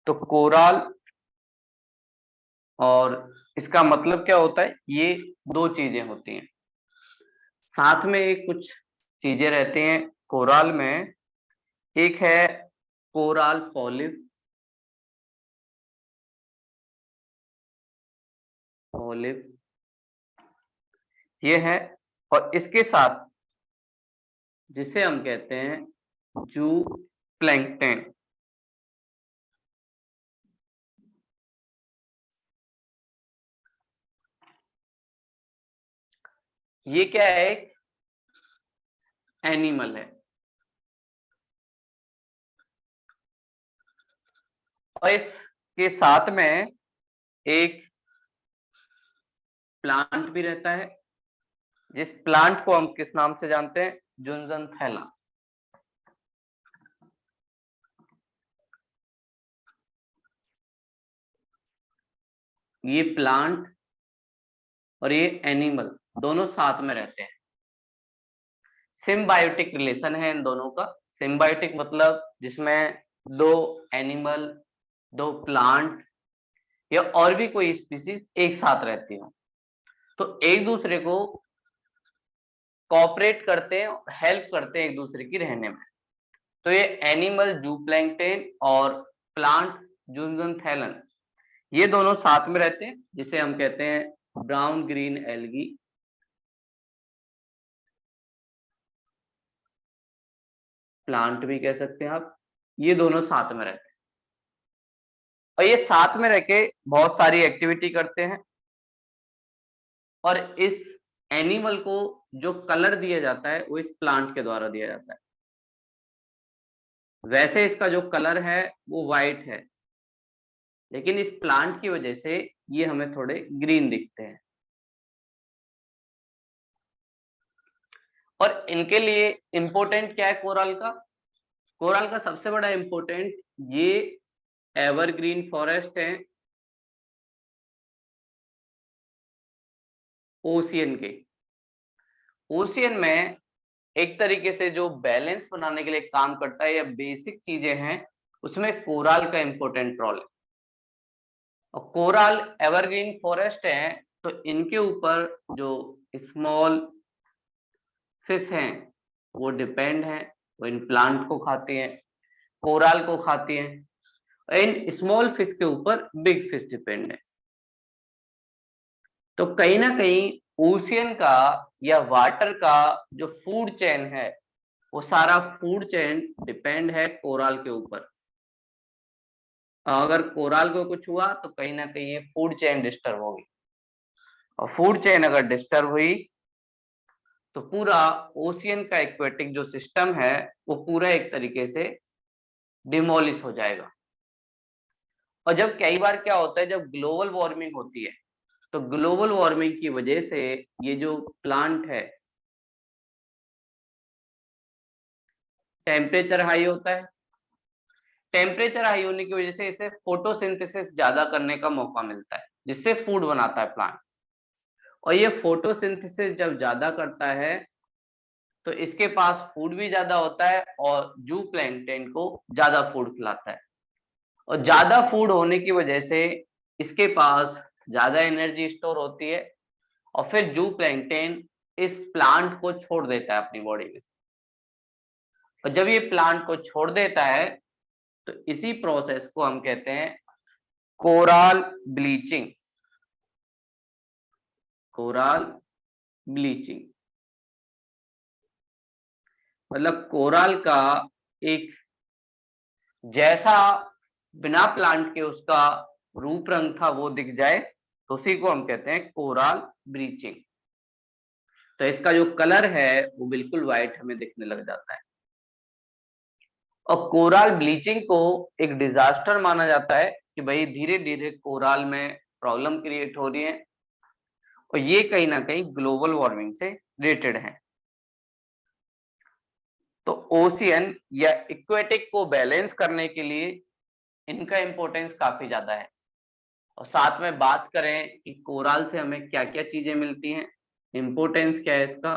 तो कोराल, और इसका मतलब क्या होता है, ये दो चीजें होती हैं, साथ में एक कुछ चीजें रहती हैं कोराल में। एक है कोराल पॉलिप, ये है, और इसके साथ जिसे हम कहते हैं जू प्लैंकटन। ये क्या है, एक एनिमल है, और इसके साथ में एक प्लांट भी रहता है, जिस प्लांट को हम किस नाम से जानते हैं, जुन्जनथैला। ये प्लांट और ये एनिमल दोनों साथ में रहते हैं। सिम्बायोटिक रिलेशन है इन दोनों का। सिम्बायोटिक मतलब जिसमें दो एनिमल, दो प्लांट या और भी कोई स्पीसीज एक साथ रहती हो, तो एक दूसरे को कोऑपरेट करते हैं, हेल्प करते हैं एक दूसरे की रहने में। तो ये एनिमल जूप्लैंक्टन और प्लांट जुन्जनथैलन, ये दोनों साथ में रहते हैं, जिसे हम कहते हैं ब्राउन ग्रीन एल्गी। प्लांट भी कह सकते हैं आप। ये दोनों साथ में रहते हैं और ये साथ में रह के बहुत सारी एक्टिविटी करते हैं। और इस एनिमल को जो कलर दिया जाता है वो इस प्लांट के द्वारा दिया जाता है। वैसे इसका जो कलर है वो वाइट है, लेकिन इस प्लांट की वजह से ये हमें थोड़े ग्रीन दिखते हैं। और इनके लिए इंपॉर्टेंट क्या है कोरल का? कोरल का सबसे बड़ा इंपॉर्टेंट, ये एवरग्रीन फॉरेस्ट है ओशियन के। ओशियन में एक तरीके से जो बैलेंस बनाने के लिए काम करता है या बेसिक चीजें हैं, उसमें कोराल का इंपॉर्टेंट रोल है। और कोराल एवरग्रीन फॉरेस्ट है, तो इनके ऊपर जो स्मॉल फिश हैं वो डिपेंड हैं, वो इन प्लांट को खाती हैं, कोराल को खाती हैं। और इन स्मॉल फिश के ऊपर बिग फिश डिपेंड है। तो कहीं ना कहीं ओशियन का या वाटर का जो फूड चेन है, वो सारा फूड चेन डिपेंड है कोराल के ऊपर। अगर कोराल को कुछ हुआ तो कहीं ना कहीं ये फूड चेन डिस्टर्ब होगी, और फूड चेन अगर डिस्टर्ब हुई तो पूरा ओशियन का एक्वेटिक जो सिस्टम है वो पूरा एक तरीके से डिमोलिश हो जाएगा। और जब कई बार क्या होता है, जब ग्लोबल वार्मिंग होती है, तो ग्लोबल वार्मिंग की वजह से ये जो प्लांट है, टेम्परेचर हाई होता है। टेम्परेचर हाई होने की वजह से इसे फोटोसिंथेसिस ज्यादा करने का मौका मिलता है, जिससे फूड बनाता है प्लांट। और ये फोटोसिंथेसिस जब ज्यादा करता है तो इसके पास फूड भी ज्यादा होता है, और जू प्लैंकटन को ज्यादा फूड खिलाता है। और ज्यादा फूड होने की वजह से इसके पास ज्यादा एनर्जी स्टोर होती है, और फिर जू प्लैंकटन इस प्लांट को छोड़ देता है अपनी बॉडी में। और जब ये प्लांट को छोड़ देता है तो इसी प्रोसेस को हम कहते हैं कोराल ब्लीचिंग। कोराल ब्लीचिंग मतलब कोराल का एक जैसा बिना प्लांट के उसका रूप रंग था वो दिख जाए, तो उसी को हम कहते हैं कोराल ब्लीचिंग। तो इसका जो कलर है वो बिल्कुल व्हाइट हमें दिखने लग जाता है। और कोराल ब्लीचिंग को एक डिजास्टर माना जाता है कि भाई धीरे धीरे कोराल में प्रॉब्लम क्रिएट हो रही है, और ये कहीं ना कहीं ग्लोबल वार्मिंग से रिलेटेड है। तो ओशियन या इक्वेटिक को बैलेंस करने के लिए इनका इंपॉर्टेंस काफी ज्यादा है। और साथ में बात करें कि कोराल से हमें क्या क्या चीजें मिलती हैं, इंपॉर्टेंस क्या है इसका,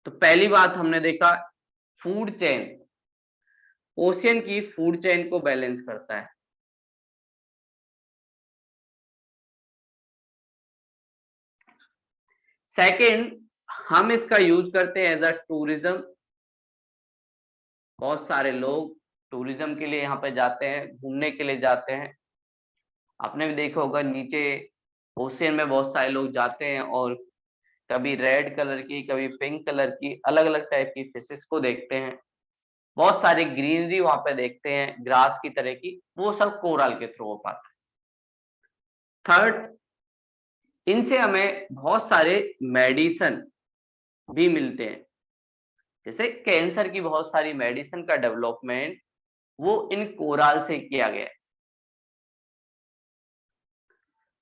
तो पहली बात हमने देखा फूड चेन। ओशियन की फूड चेन को बैलेंस करता है। सेकंड, हम इसका यूज करते हैं एज अ टूरिज्म। बहुत सारे लोग टूरिज्म के लिए यहाँ पे जाते हैं, घूमने के लिए जाते हैं। आपने भी देखा होगा नीचे ओशियन में बहुत सारे लोग जाते हैं और कभी रेड कलर की, कभी पिंक कलर की, अलग अलग टाइप की फिशेस को देखते हैं। बहुत सारी ग्रीनरी वहां पे देखते हैं, ग्रास की तरह की, वो सब कोरल के थ्रू हो पाता है। थर्ड, इनसे हमें बहुत सारे मेडिसिन भी मिलते हैं। जैसे कैंसर की बहुत सारी मेडिसिन का डेवलपमेंट वो इन कोराल से किया गया है।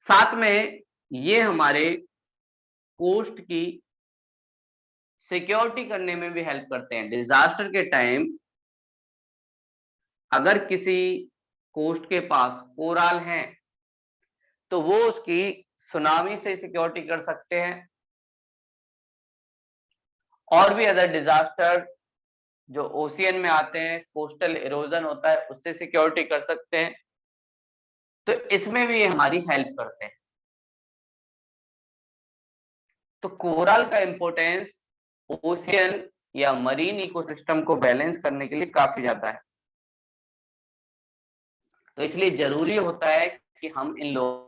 साथ में ये हमारे कोस्ट की सिक्योरिटी करने में भी हेल्प करते हैं। डिजास्टर के टाइम अगर किसी कोस्ट के पास कोराल हैं तो वो उसकी सुनामी से सिक्योरिटी कर सकते हैं, और भी अदर डिजास्टर जो ओशियन में आते हैं, कोस्टल इरोजन होता है, उससे सिक्योरिटी कर सकते हैं। तो इसमें भी ये हमारी हेल्प करते हैं। तो कोरल का इंपॉर्टेंस ओशियन या मरीन इकोसिस्टम को बैलेंस करने के लिए काफी ज्यादा है। तो इसलिए जरूरी होता है कि हम इन लोगों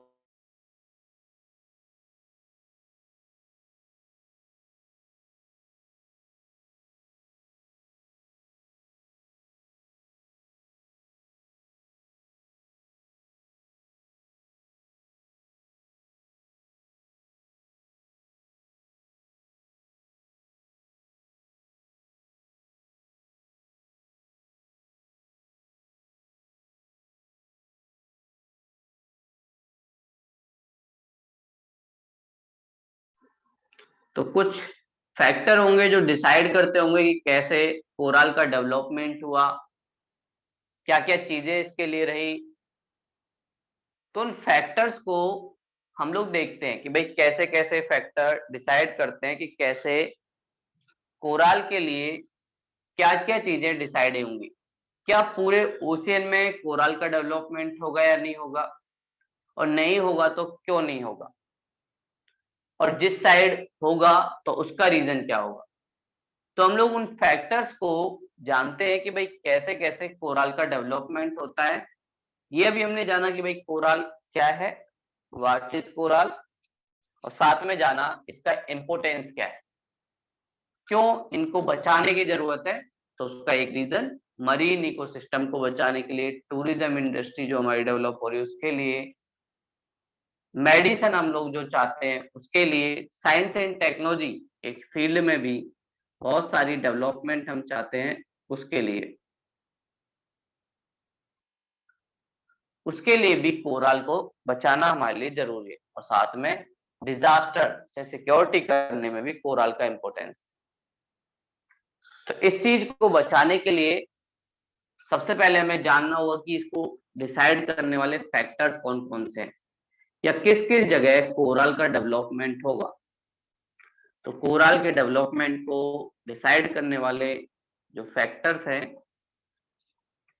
तो कुछ फैक्टर होंगे जो डिसाइड करते होंगे कि कैसे कोरल का डेवलपमेंट हुआ, क्या क्या चीजें इसके लिए रही। तो उन फैक्टर्स को हम लोग देखते हैं कि भाई कैसे कैसे फैक्टर डिसाइड करते हैं कि कैसे कोरल के लिए क्या क्या चीजें डिसाइड होंगी। क्या पूरे ओशियन में कोरल का डेवलपमेंट होगा या नहीं होगा, और नहीं होगा तो क्यों नहीं होगा, और जिस साइड होगा तो उसका रीजन क्या होगा। तो हम लोग उन फैक्टर्स को जानते हैं कि भाई कैसे कैसे कोरल का डेवलपमेंट होता है। ये अभी हमने जाना कि भाई कोरल क्या है, व्हाट इज कोरल, और साथ में जाना इसका इम्पोर्टेंस क्या है, क्यों इनको बचाने की जरूरत है। तो उसका एक रीजन मरीन इकोसिस्टम को बचाने के लिए, टूरिज्म इंडस्ट्री जो हमारी डेवलप हो रही है उसके लिए, मेडिसिन हम लोग जो चाहते हैं उसके लिए, साइंस एंड टेक्नोलॉजी एक फील्ड में भी बहुत सारी डेवलपमेंट हम चाहते हैं उसके लिए, उसके लिए भी कोरल को बचाना हमारे लिए जरूरी है। और साथ में डिजास्टर से सिक्योरिटी करने में भी कोरल का इंपॉर्टेंस। तो इस चीज को बचाने के लिए सबसे पहले हमें जानना होगा कि इसको डिसाइड करने वाले फैक्टर्स कौन कौन से हैं, या किस किस जगह कोरल का डेवलपमेंट होगा। तो कोरल के डेवलपमेंट को डिसाइड करने वाले जो फैक्टर्स हैं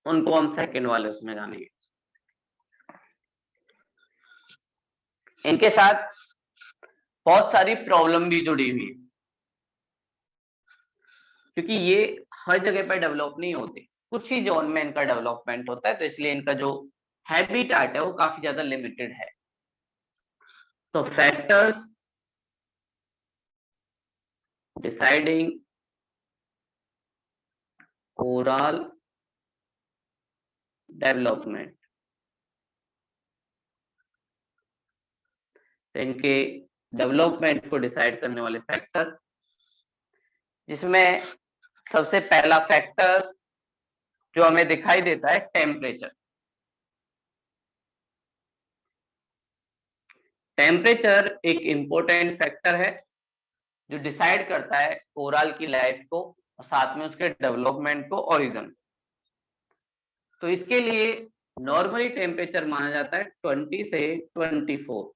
उनको हम सेकंड वाले उसमें जानेंगे। इनके साथ बहुत सारी प्रॉब्लम भी जुड़ी हुई है, क्योंकि ये हर जगह पर डेवलप नहीं होते, कुछ ही जोन में इनका डेवलपमेंट होता है। तो इसलिए इनका जो हैबिटाट है वो काफी ज्यादा लिमिटेड है। तो फैक्टर्स डिसाइडिंग कोरल डेवलपमेंट, इनके डेवलपमेंट को डिसाइड करने वाले फैक्टर, जिसमें सबसे पहला फैक्टर जो हमें दिखाई देता है टेम्परेचर। टेम्परेचर एक इंपॉर्टेंट फैक्टर है जो डिसाइड करता है कोरल की लाइफ को और साथ में उसके डेवलपमेंट को, ओरिजिन। तो इसके लिए नॉर्मली टेम्परेचर माना जाता है 20 से 24,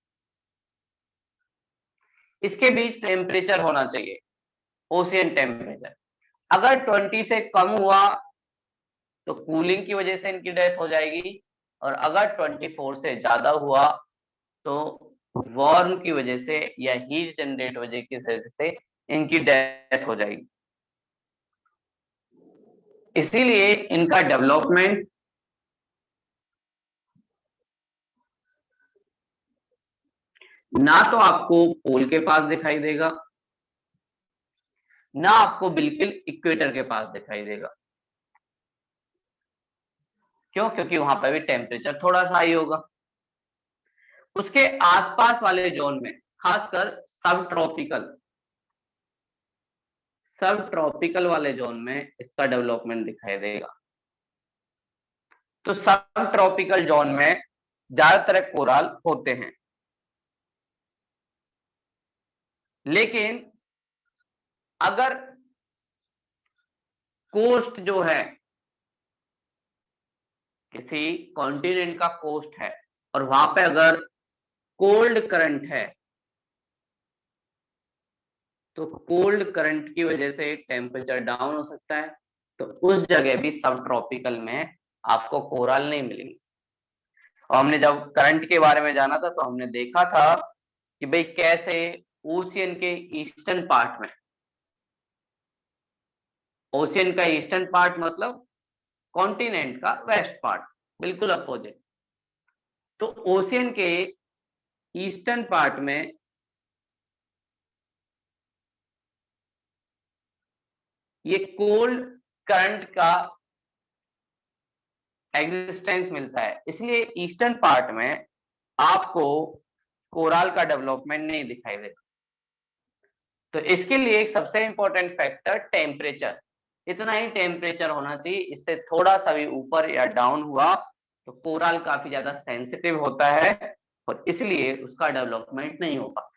इसके बीच टेम्परेचर होना चाहिए, ओशियन टेम्परेचर। अगर 20 से कम हुआ तो कूलिंग की वजह से इनकी डेथ हो जाएगी, और अगर 24 से ज्यादा हुआ तो वार्म की वजह से या हीट जनरेट वजह की वजह से इनकी डेथ हो जाएगी। इसीलिए इनका डेवलपमेंट ना तो आपको पोल के पास दिखाई देगा, ना आपको बिल्कुल इक्वेटर के पास दिखाई देगा। क्यों? क्योंकि वहां पर भी टेम्परेचर थोड़ा सा हाई होगा। उसके आसपास वाले जोन में, खासकर सब ट्रॉपिकल वाले जोन में इसका डेवलपमेंट दिखाई देगा। तो सब ट्रॉपिकल जोन में ज्यादातर कोराल होते हैं, लेकिन अगर कोस्ट जो है, किसी कॉन्टिनेंट का कोस्ट है और वहां पे अगर कोल्ड करंट है, तो कोल्ड करंट की वजह से टेम्परेचर डाउन हो सकता है। तो उस जगह भी सब ट्रॉपिकल में आपको कोराल नहीं मिलेंगे। और हमने जब करंट के बारे में जाना था तो हमने देखा था कि भाई कैसे ओशियन के ईस्टर्न पार्ट में, ओशियन का ईस्टर्न पार्ट मतलब कॉन्टिनेंट का वेस्ट पार्ट, बिल्कुल अपोजिट। तो ओशियन के ईस्टर्न पार्ट में ये कोल्ड करंट का एग्जिस्टेंस मिलता है, इसलिए ईस्टर्न पार्ट में आपको कोराल का डेवलपमेंट नहीं दिखाई देगा। तो इसके लिए एक सबसे इंपॉर्टेंट फैक्टर टेम्परेचर, इतना ही टेम्परेचर होना चाहिए। इससे थोड़ा सा भी ऊपर या डाउन हुआ तो कोराल काफी ज्यादा सेंसिटिव होता है और इसलिए उसका डेवलपमेंट नहीं हो पाता।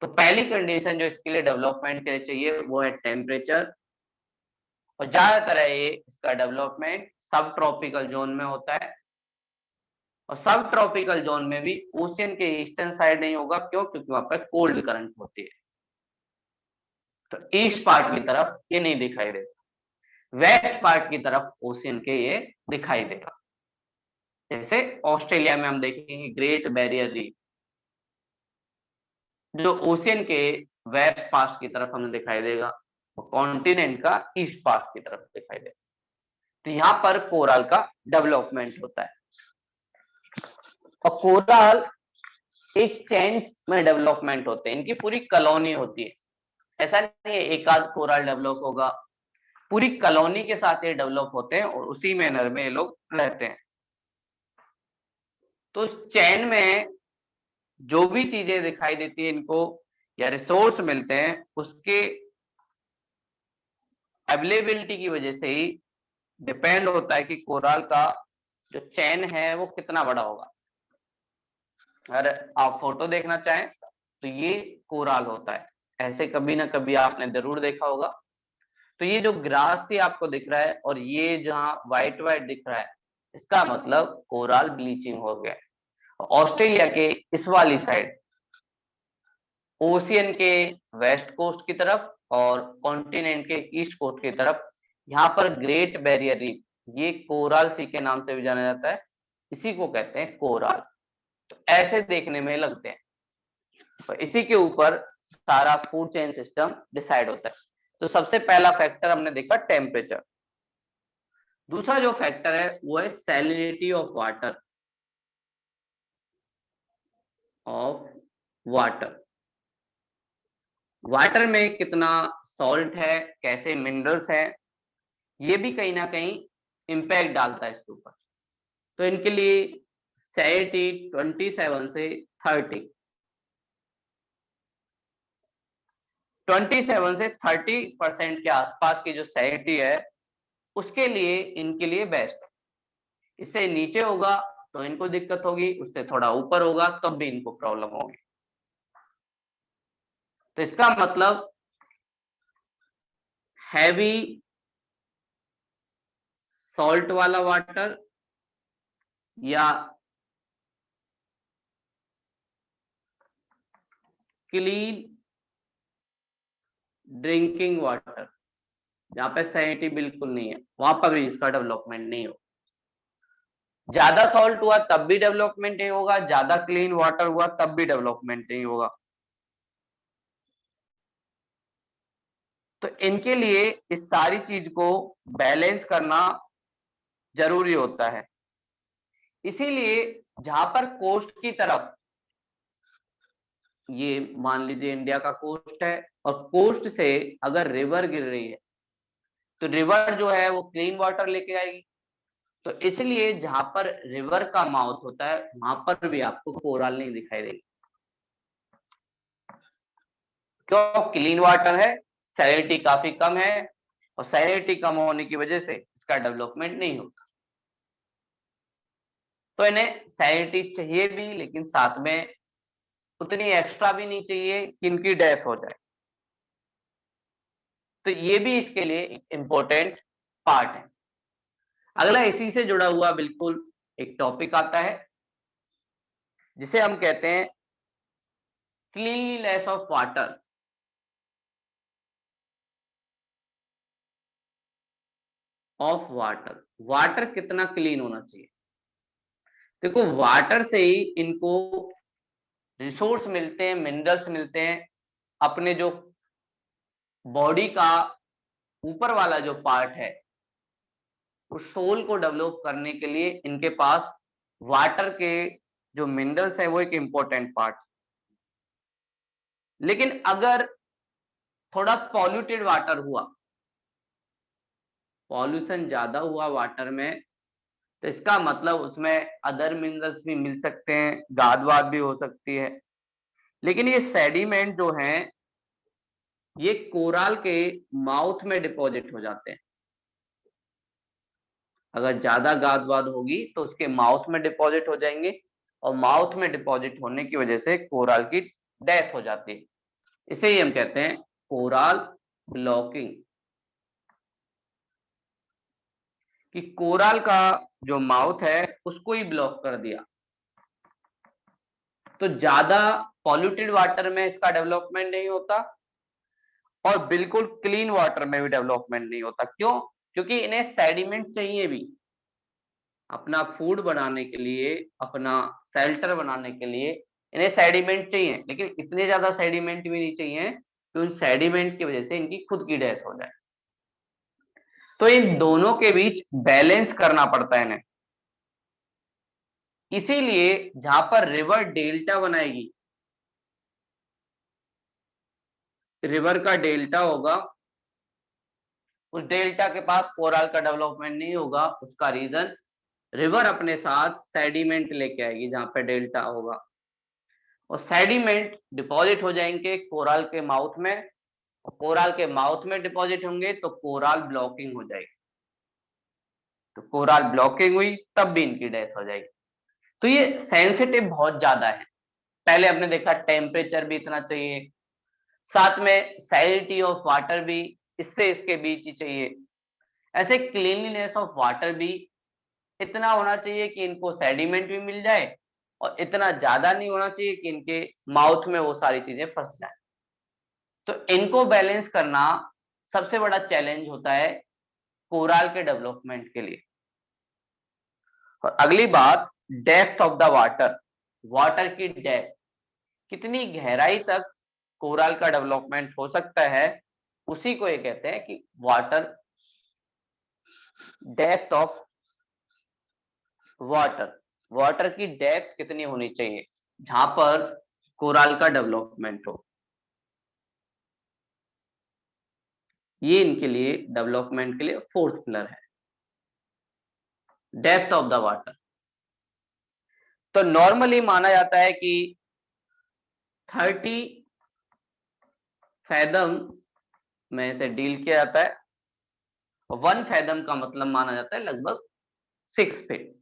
तो पहली कंडीशन जो इसके लिए डेवलपमेंट के लिए चाहिए वो है टेम्परेचर, और ज्यादातर है ये इसका डेवलपमेंट सब ट्रॉपिकल जोन में होता है। और सब ट्रॉपिकल जोन में भी ओशियन के ईस्टर्न साइड नहीं होगा। क्यों? क्योंकि वहां पर कोल्ड करंट होती है। तो ईस्ट पार्ट की तरफ ये नहीं दिखाई देता, वेस्ट पार्ट की तरफ ओशियन के ये दिखाई देगा। जैसे ऑस्ट्रेलिया में हम देखेंगे ग्रेट बैरियर रीफ, जो ओशियन के वेस्ट पार्ट की तरफ हमें दिखाई देगा, कॉन्टिनेंट का ईस्ट पार्ट की तरफ दिखाई देगा। तो यहाँ पर कोरल का डेवलपमेंट होता है। और कोरल एक चेन्स में डेवलपमेंट होते हैं, इनकी पूरी कॉलोनी होती है। ऐसा नहीं है एक आध कोरल डेवलप होगा, पूरी कॉलोनी के साथ ये डेवलप होते हैं और उसी मैनर में ये लोग रहते हैं। तो चैन में जो भी चीजें दिखाई देती है इनको या रिसोर्स मिलते हैं, उसके अवेलेबिलिटी की वजह से ही डिपेंड होता है कि कोरल का जो चैन है वो कितना बड़ा होगा। अगर आप फोटो देखना चाहें तो ये कोराल होता है, ऐसे कभी ना कभी आपने जरूर देखा होगा। तो ये जो ग्रास से आपको दिख रहा है और ये जहां व्हाइट व्हाइट दिख रहा है, इसका मतलब कोराल ब्लीचिंग हो गया है। ऑस्ट्रेलिया के इस वाली साइड, ओशियन के वेस्ट कोस्ट की तरफ और कॉन्टिनेंट के ईस्ट कोस्ट की तरफ, यहाँ पर ग्रेट बैरियर रीफ, ये कोराल सी के नाम से भी जाना जाता है, इसी को कहते हैं कोराल। तो ऐसे देखने में लगते हैं, तो इसी के ऊपर सारा फूड चेन सिस्टम डिसाइड होता है। तो सबसे पहला फैक्टर हमने देखा टेम्परेचर। दूसरा जो फैक्टर है वो है सैलिनिटी ऑफ वाटर। वाटर में कितना सॉल्ट है, कैसे मिनरल्स है, ये भी कहीं ना कहीं इम्पैक्ट डालता है इसके ऊपर। तो इनके लिए सैलिनिटी 27 से 30, 27 से 30% के आसपास की जो सैलिनिटी है उसके लिए इनके लिए बेस्ट है। इससे नीचे होगा तो इनको दिक्कत होगी, उससे थोड़ा ऊपर होगा तब भी इनको प्रॉब्लम होगी। तो इसका मतलब हैवी सॉल्ट वाला वाटर या क्लीन ड्रिंकिंग वाटर, जहाँ पे सैलिनिटी बिल्कुल नहीं है वहां पर भी इसका डेवलपमेंट नहीं होगा। ज्यादा सॉल्ट हुआ तब भी डेवलपमेंट नहीं होगा, ज्यादा क्लीन वाटर हुआ तब भी डेवलपमेंट नहीं होगा। तो इनके लिए इस सारी चीज को बैलेंस करना जरूरी होता है। इसीलिए जहां पर कोस्ट की तरफ, ये मान लीजिए इंडिया का कोस्ट है और कोस्ट से अगर रिवर गिर रही है तो रिवर जो है वो क्लीन वाटर लेके आएगी। तो इसलिए जहां पर रिवर का माउथ होता है वहां पर भी आपको कोरल नहीं दिखाई देगी। क्यों? क्लीन वाटर है, सैलिनिटी काफी कम है और सैलिनिटी कम होने की वजह से इसका डेवलपमेंट नहीं होता। तो इन्हें सैलिनिटी चाहिए भी, लेकिन साथ में उतनी एक्स्ट्रा भी नहीं चाहिए कि इनकी डेथ हो जाए। तो ये भी इसके लिए इम्पोर्टेंट पार्ट है। अगला इसी से जुड़ा हुआ बिल्कुल एक टॉपिक आता है जिसे हम कहते हैं क्लीनलीनेस ऑफ वाटर। वाटर कितना क्लीन होना चाहिए? देखो, वाटर से ही इनको रिसोर्स मिलते हैं, मिनरल्स मिलते हैं। अपने जो बॉडी का ऊपर वाला जो पार्ट है उस सोल को डेवलप करने के लिए इनके पास वाटर के जो मिनरल्स है वो एक इंपॉर्टेंट पार्ट। लेकिन अगर थोड़ा पॉल्यूटेड वाटर हुआ, पॉल्यूशन ज्यादा हुआ वाटर में, तो इसका मतलब उसमें अदर मिनरल्स भी मिल सकते हैं, गाद वाद भी हो सकती है। लेकिन ये सेडिमेंट जो हैं ये कोराल के माउथ में डिपॉजिट हो जाते हैं। अगर ज्यादा गाद वाद होगी तो उसके माउथ में डिपॉजिट हो जाएंगे और माउथ में डिपॉजिट होने की वजह से कोराल की डेथ हो जाती है। इसे ही हम कहते हैं कोराल ब्लॉकिंग, कि कोराल का जो माउथ है उसको ही ब्लॉक कर दिया। तो ज्यादा पॉल्यूटेड वाटर में इसका डेवलपमेंट नहीं होता और बिल्कुल क्लीन वाटर में भी डेवलपमेंट नहीं होता। क्यों? क्योंकि इन्हें सेडिमेंट चाहिए भी, अपना फूड बनाने के लिए, अपना शेल्टर बनाने के लिए इन्हें सेडिमेंट चाहिए। लेकिन इतने ज्यादा सेडिमेंट भी नहीं चाहिए कि उन सेडिमेंट की वजह से इनकी खुद की डेथ हो जाए। तो इन दोनों के बीच बैलेंस करना पड़ता है इन्हें। इसीलिए जहां पर रिवर डेल्टा बनाएगी, रिवर का डेल्टा होगा, उस डेल्टा के पास कोरल का डेवलपमेंट नहीं होगा। उसका रीजन, रिवर अपने साथ सेडिमेंट लेके आएगी जहां पे डेल्टा होगा और सेडिमेंट डिपॉजिट हो जाएंगे कोरल के माउथ में और कोरल के माउथ में डिपॉजिट होंगे तो कोरल ब्लॉकिंग हो जाएगी। तो कोरल ब्लॉकिंग हुई तब भी इनकी डेथ हो जाएगी। तो ये सेंसिटिव बहुत ज्यादा है। पहले आपने देखा टेम्परेचर भी इतना चाहिए, साथ में सैलिनिटी ऑफ वाटर भी इससे इसके बीच ही चाहिए। ऐसे क्लीनलीनेस ऑफ वाटर भी इतना होना चाहिए कि इनको सेडिमेंट भी मिल जाए और इतना ज्यादा नहीं होना चाहिए कि इनके माउथ में वो सारी चीजें फंस जाए। तो इनको बैलेंस करना सबसे बड़ा चैलेंज होता है कोराल के डेवलपमेंट के लिए। और अगली बात, depth of the water, water की डेप्थ, कितनी गहराई तक कोराल का डेवलपमेंट हो सकता है, उसी को ये कहते हैं कि water, depth of water, water की डेप्थ कितनी होनी चाहिए जहां पर कोराल का डेवलपमेंट हो। ये इनके लिए डेवलपमेंट के लिए फोर्थ पिलर है, डेप्थ ऑफ द वाटर। तो नॉर्मली माना जाता है कि 30 फैदम में से डील किया जाता है। 1 फैदम का मतलब माना जाता है लगभग 6 फीट,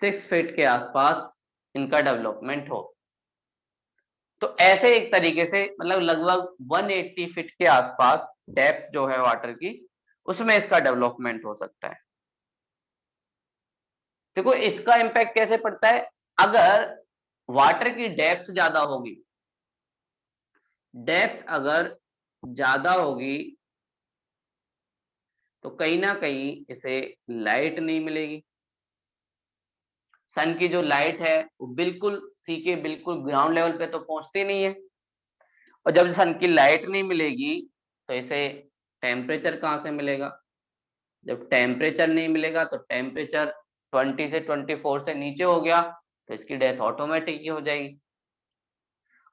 6 फीट के आसपास इनका डेवलपमेंट हो। तो ऐसे एक तरीके से मतलब लगभग 180 फीट के आसपास डेप्थ जो है वाटर की, उसमें इसका डेवलपमेंट हो सकता है। देखो इसका इम्पैक्ट कैसे पड़ता है, अगर वाटर की डेप्थ ज्यादा होगी, डेप्थ अगर ज्यादा होगी तो कहीं ना कहीं इसे लाइट नहीं मिलेगी। सन की जो लाइट है वो बिल्कुल सी के बिल्कुल ग्राउंड लेवल पे तो पहुंचती नहीं है, और जब सन की लाइट नहीं मिलेगी तो इसे टेम्परेचर कहाँ से मिलेगा? जब टेम्परेचर नहीं मिलेगा तो टेम्परेचर 20 से 24 से नीचे हो गया तो इसकी डेथ ऑटोमेटिक ही हो जाएगी।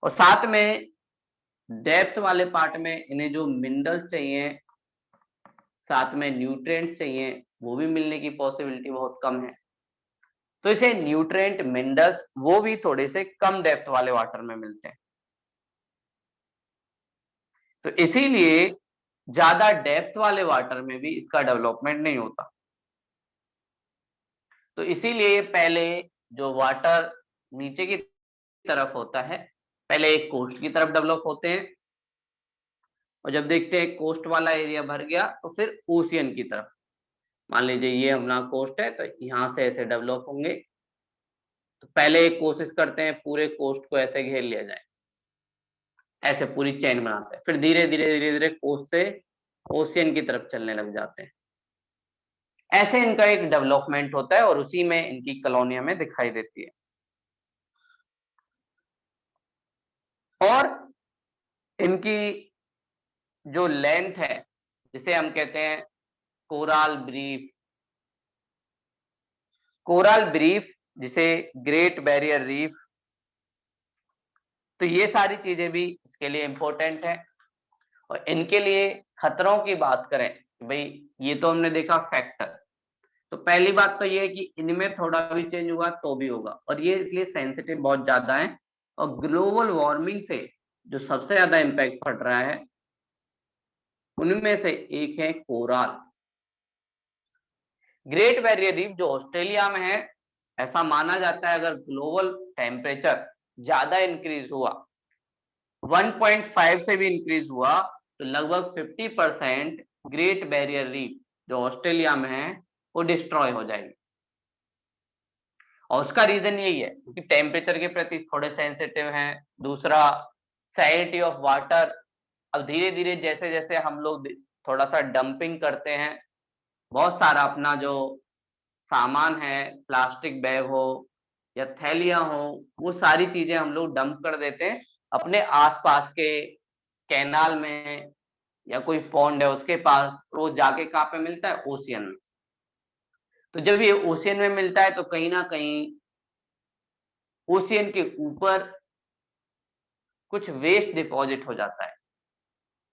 और साथ में डेप्थ वाले पार्ट में इन्हें जो मिनरल्स चाहिए, साथ में न्यूट्रिएंट्स चाहिए, वो भी मिलने की पॉसिबिलिटी बहुत कम है। तो इसे न्यूट्रिएंट मिनरल्स वो भी थोड़े से कम डेप्थ वाले वाटर में मिलते हैं। तो इसीलिए ज्यादा डेप्थ वाले वाटर में भी इसका डेवलपमेंट नहीं होता। तो इसीलिए पहले जो वाटर नीचे की तरफ होता है, पहले एक कोस्ट की तरफ डेवलप होते हैं, और जब देखते हैं कोस्ट वाला एरिया भर गया तो फिर ओशियन की तरफ। मान लीजिए ये अपना कोस्ट है तो यहाँ से ऐसे डेवलप होंगे। तो पहले एक कोशिश करते हैं पूरे कोस्ट को ऐसे घेर लिया जाए, ऐसे पूरी चेन बनाते हैं, फिर धीरे धीरे धीरे धीरे कोस्ट से ओशियन की तरफ चलने लग जाते हैं। ऐसे इनका एक डेवलपमेंट होता है और उसी में इनकी कॉलोनियां में दिखाई देती है। और इनकी जो लेंथ है जिसे हम कहते हैं कोराल ब्रीफ, कोराल ब्रीफ जिसे ग्रेट बैरियर रीफ, तो ये सारी चीजें भी इसके लिए इंपॉर्टेंट है। और इनके लिए खतरों की बात करें, भाई ये तो हमने देखा फैक्टर, तो पहली बात तो ये है कि इनमें थोड़ा भी चेंज हुआ तो भी होगा, और ये इसलिए सेंसिटिव बहुत ज्यादा है। और ग्लोबल वार्मिंग से जो सबसे ज्यादा इम्पैक्ट पड़ रहा है उनमें से एक है कोराल। ग्रेट बैरियर रीफ जो ऑस्ट्रेलिया में है, ऐसा माना जाता है अगर ग्लोबल टेम्परेचर ज्यादा इंक्रीज हुआ, 1.5 से भी इंक्रीज हुआ, तो लगभग 50% ग्रेट बैरियर रीफ जो ऑस्ट्रेलिया में है वो डिस्ट्रॉय हो जाएगी। और उसका रीजन यही है क्योंकि टेम्परेचर के प्रति थोड़े सेंसिटिव हैं। दूसरा, सैलिनिटी ऑफ वाटर। अब धीरे धीरे जैसे जैसे हम लोग थोड़ा सा डंपिंग करते हैं, बहुत सारा अपना जो सामान है, प्लास्टिक बैग हो या थैलियां हो, वो सारी चीजें हम लोग डंप कर देते हैं अपने आसपास के कैनाल में या कोई पॉन्ड है उसके पास। वो जाके कहाँ पे मिलता है? ओशियन में। तो जब ये ओशियन में मिलता है तो कहीं ना कहीं ओशियन के ऊपर कुछ वेस्ट डिपॉजिट हो जाता है,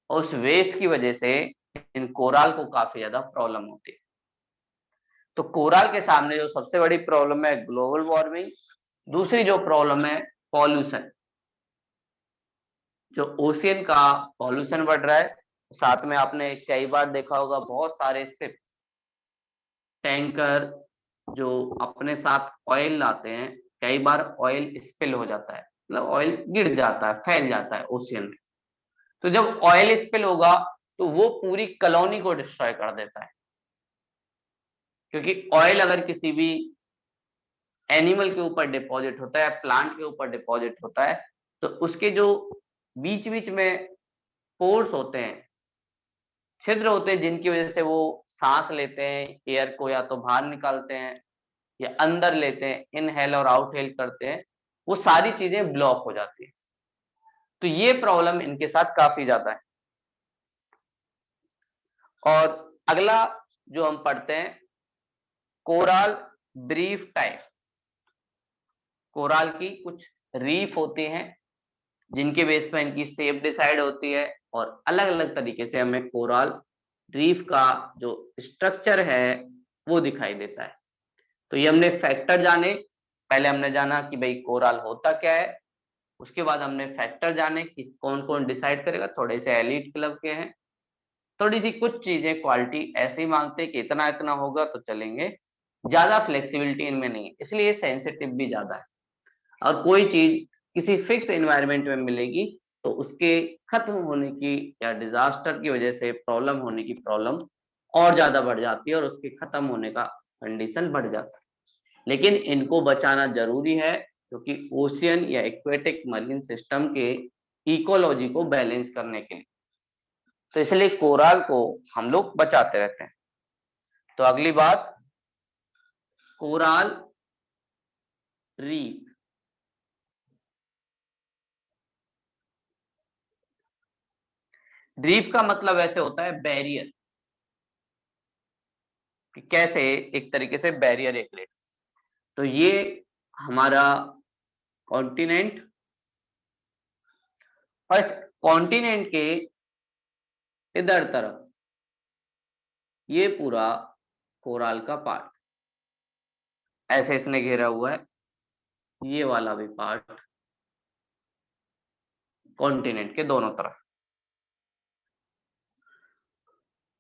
और उस वेस्ट की वजह से इन कोराल को काफी ज्यादा प्रॉब्लम होती है। तो कोराल के सामने जो सबसे बड़ी प्रॉब्लम है ग्लोबल वार्मिंग, दूसरी जो प्रॉब्लम है पॉल्यूशन। जो ओशियन का पॉल्यूशन बढ़ रहा है, साथ में आपने कई बार देखा होगा बहुत सारे शिप, टैंकर जो अपने साथ ऑयल लाते हैं, कई बार ऑयल स्पिल हो जाता है, मतलब ऑयल गिर जाता है, फैल जाता है ओशियन में। तो जब ऑयल स्पिल होगा तो वो पूरी कॉलोनी को डिस्ट्रॉय कर देता है, क्योंकि ऑयल अगर किसी भी एनिमल के ऊपर डिपॉजिट होता है, प्लांट के ऊपर डिपॉजिट होता है, तो उसके जो बीच बीच में पोर्स होते हैं, छिद्र होते हैं, जिनकी वजह से वो सांस लेते हैं, एयर को या तो बाहर निकालते हैं या अंदर लेते हैं, इनहेल और आउटहेल करते हैं, वो सारी चीजें ब्लॉक हो जाती है। तो ये प्रॉब्लम इनके साथ काफी ज्यादा है। और अगला जो हम पढ़ते हैं कोराल ब्रीफ टाइप। कोराल की कुछ रीफ होती हैं जिनके बेस पर इनकी शेप डिसाइड होती है, और अलग अलग तरीके से हमें कोराल रीफ का जो स्ट्रक्चर है वो दिखाई देता है। तो ये हमने फैक्टर जाने, पहले हमने जाना कि भाई कोराल होता क्या है, उसके बाद हमने फैक्टर जाने कि कौन कौन डिसाइड करेगा, थोड़े से एलीट क्लब के हैं, थोड़ी सी कुछ चीजें क्वालिटी ऐसे ही मांगते हैं कि इतना इतना होगा तो चलेंगे, ज्यादा फ्लेक्सिबिलिटी इनमें नहीं है, इसलिए सेंसिटिव भी ज्यादा है। और कोई चीज किसी फिक्स एनवायरनमेंट में मिलेगी तो उसके खत्म होने की या डिजास्टर की वजह से प्रॉब्लम होने की प्रॉब्लम और ज्यादा बढ़ जाती है, और उसके खत्म होने का कंडीशन बढ़ जाता है। लेकिन इनको बचाना जरूरी है क्योंकि ओशियन या एक्वेटिक मरीन सिस्टम के इकोलॉजी को बैलेंस करने के लिए। तो इसलिए कोराल को हम लोग बचाते रहते हैं। तो अगली बात, कोराल रीफ। रीफ का मतलब ऐसे होता है बैरियर, कि कैसे एक तरीके से बैरियर एक लेट। तो ये हमारा कॉन्टिनेंट, और इस कॉन्टिनेंट के इधर तरफ ये पूरा कोराल का पार्ट ऐसे इसने घेरा हुआ है, ये वाला भी पार्ट कॉन्टिनेंट के दोनों तरफ।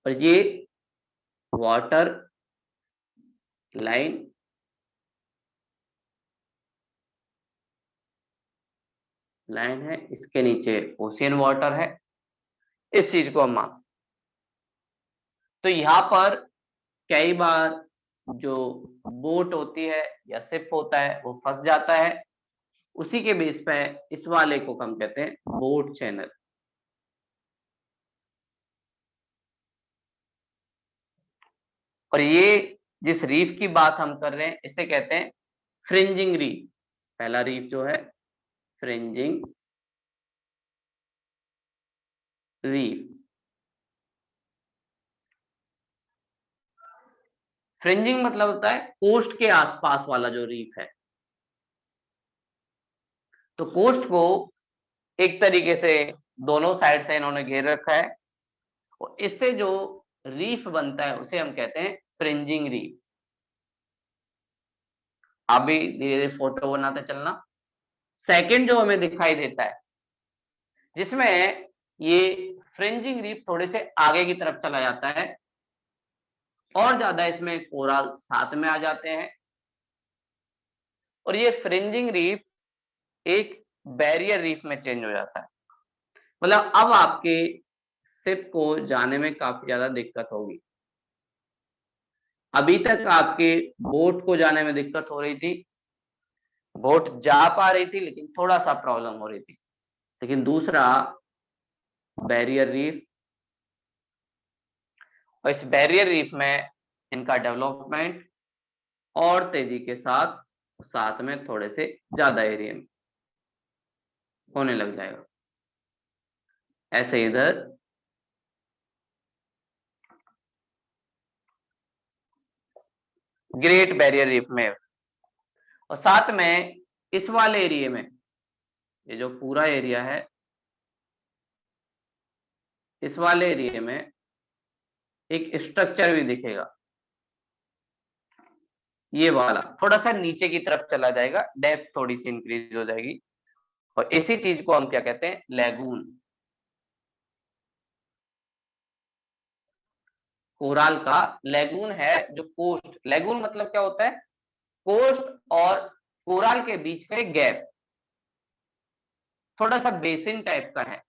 और ये वाटर लाइन है, इसके नीचे ओशियन वाटर है, इस चीज को हम मान। तो यहाँ पर कई बार जो बोट होती है या शिप होता है वो फंस जाता है, उसी के बेस पे इस वाले को हम कहते हैं बोट चैनल। और ये जिस रीफ की बात हम कर रहे हैं इसे कहते हैं फ्रिंजिंग रीफ। पहला रीफ जो है फ्रिंजिंग रीफ। फ्रिंजिंग मतलब होता है कोस्ट के आसपास वाला जो रीफ है। तो कोस्ट को एक तरीके से दोनों साइड से इन्होंने घेर रखा है, और इससे जो रीफ बनता है उसे हम कहते हैं फ्रिंजिंग रीफ। अभी धीरे धीरे फोटो बनाते चलना। सेकंड जो हमें दिखाई देता है जिसमें ये फ्रिंजिंग रीफ थोड़े से आगे की तरफ चला जाता है, और ज्यादा इसमें कोराल साथ में आ जाते हैं, और ये फ्रिंजिंग रीफ एक बैरियर रीफ में चेंज हो जाता है। मतलब अब आपके शिप को जाने में काफी ज्यादा दिक्कत होगी। अभी तक आपके बोट को जाने में दिक्कत हो रही थी, बोट जा पा रही थी लेकिन थोड़ा सा प्रॉब्लम हो रही थी। लेकिन दूसरा बैरियर रीफ, और इस बैरियर रीफ में इनका डेवलपमेंट और तेजी के साथ साथ में थोड़े से ज्यादा एरिया में होने लग जाएगा। ऐसे इधर ग्रेट बैरियर रीफ में, और साथ में इस वाले एरिया में, ये जो पूरा एरिया है इस वाले एरिया में एक स्ट्रक्चर भी दिखेगा, ये वाला थोड़ा सा नीचे की तरफ चला जाएगा, डेप्थ थोड़ी सी इंक्रीज हो जाएगी, और इसी चीज को हम क्या कहते हैं, लैगून। कोराल का लैगून है जो कोस्ट, लैगून मतलब क्या होता है, कोस्ट और कोराल के बीच का एक गैप, थोड़ा सा बेसिन टाइप का है।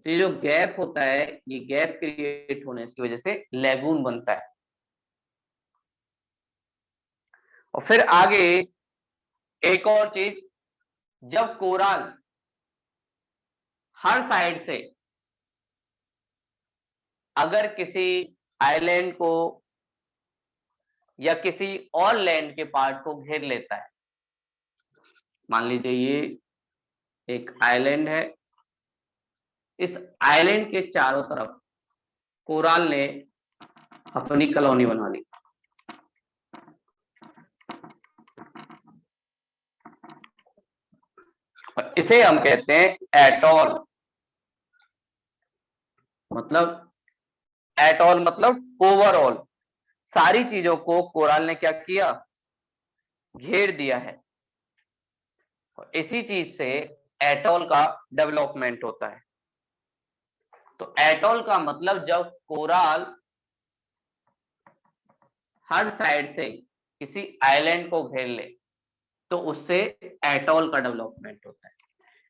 तो ये जो गैप होता है, ये गैप क्रिएट होने की वजह से लैगून बनता है। और फिर आगे एक और चीज, जब कोराल हर साइड से अगर किसी आइलैंड को या किसी और लैंड के पार्ट को घेर लेता है, मान लीजिए ये एक आइलैंड है, इस आइलैंड के चारों तरफ कोराल ने अपनी कॉलोनी बना ली, और इसे हम कहते हैं एटॉल। मतलब एटॉल मतलब ओवरऑल सारी चीजों को कोराल ने क्या किया, घेर दिया है। और इसी चीज से एटॉल का डेवलपमेंट होता है। तो एटॉल का मतलब जब कोराल हर साइड से किसी आइलैंड को घेर ले तो उससे एटॉल का डेवलपमेंट होता है।